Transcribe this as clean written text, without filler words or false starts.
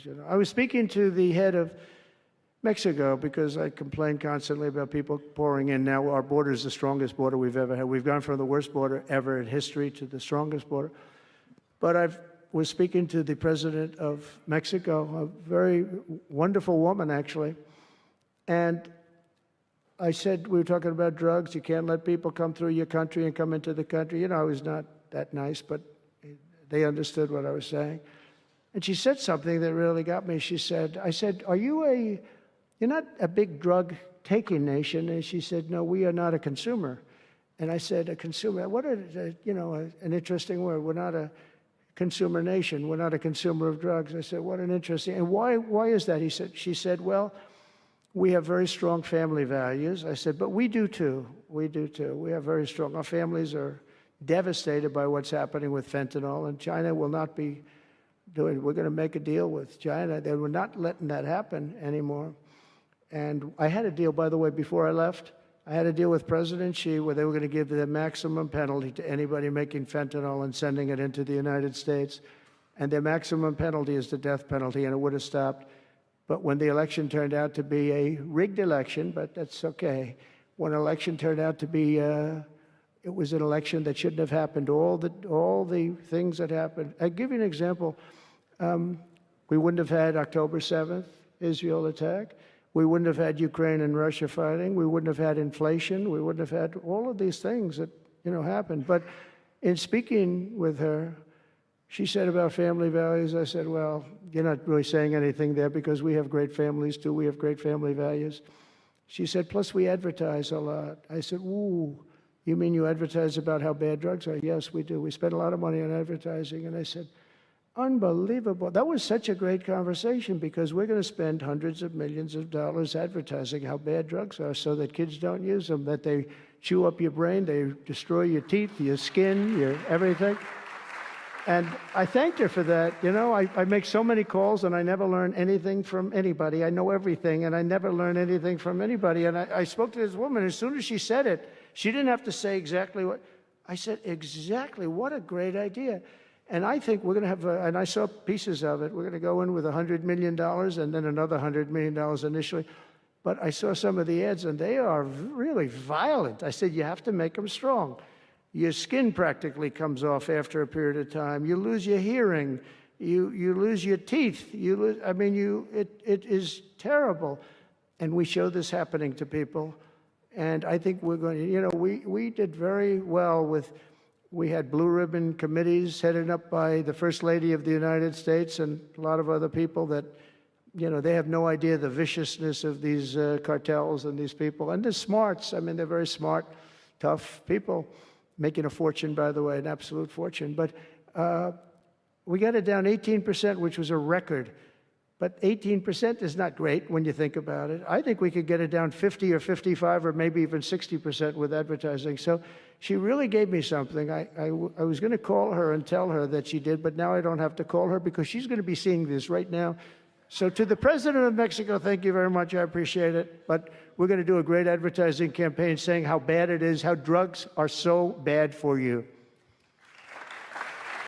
You know, I was speaking to the head of Mexico because I complain constantly about people pouring in. Now our border is the strongest border we've ever had. We've gone from the worst border ever in history to the strongest border. But I was speaking to the president of Mexico, a very wonderful woman, actually. And I said, we were talking about drugs. You can't let people come through your country and come into the country. You know, I was not that nice, but they understood what I was saying. And she said something that really got me. She said, I said, you're not a big drug-taking nation. And she said, no, we are not a consumer. And I said, a consumer, what an interesting word. We're not a consumer nation. We're not a consumer of drugs. I said, what an interesting, and why is that? She said, well, we have very strong family values. I said, but we do too. We do too. We have very strong, our families are devastated by what's happening with fentanyl, and China will not be doing, we're going to make a deal with China. They were not letting that happen anymore. And I had a deal, by the way, before I left. I had a deal with President Xi where they were going to give the maximum penalty to anybody making fentanyl and sending it into the United States. And their maximum penalty is the death penalty, and it would have stopped. But when the election turned out to be a rigged election, but that's okay. When an election turned out to be, it was an election that shouldn't have happened. All the things that happened. I'll give you an example. We wouldn't have had October 7th, Israel attack. We wouldn't have had Ukraine and Russia fighting. We wouldn't have had inflation. We wouldn't have had all of these things that, happened. But in speaking with her, she said about family values, I said, well, you're not really saying anything there because we have great families too. We have great family values. She said, plus we advertise a lot. I said, ooh, you mean you advertise about how bad drugs are? Yes, we do. We spend a lot of money on advertising. And I said, unbelievable. That was such a great conversation because we're going to spend hundreds of millions of dollars advertising how bad drugs are so that kids don't use them, that they chew up your brain, they destroy your teeth, your skin, your everything. And I thanked her for that. I make so many calls and I never learn anything from anybody. I know everything and I never learn anything from anybody. And I spoke to this woman. As soon as she said it, she didn't have to say exactly what. I said, exactly. What a great idea. And I think we're going to have, and I saw pieces of it, we're going to go in with $100 million and then another $100 million initially. But I saw some of the ads and they are really violent. I said, you have to make them strong. Your skin practically comes off after a period of time. You lose your hearing. You lose your teeth. It is terrible. And we show this happening to people. And I think we're going to, we did very well with, we had blue ribbon committees headed up by the First Lady of the United States and a lot of other people that, they have no idea the viciousness of these cartels and these people. And they're smarts. They're very smart, tough people, making a fortune, by the way, an absolute fortune. But we got it down 18%, which was a record. But 18% is not great when you think about it. I think we could get it down 50 or 55 or maybe even 60% with advertising. So she really gave me something. I was going to call her and tell her that she did, but now I don't have to call her because she's going to be seeing this right now. So to the president of Mexico, thank you very much. I appreciate it. But we're going to do a great advertising campaign saying how bad it is, how drugs are so bad for you.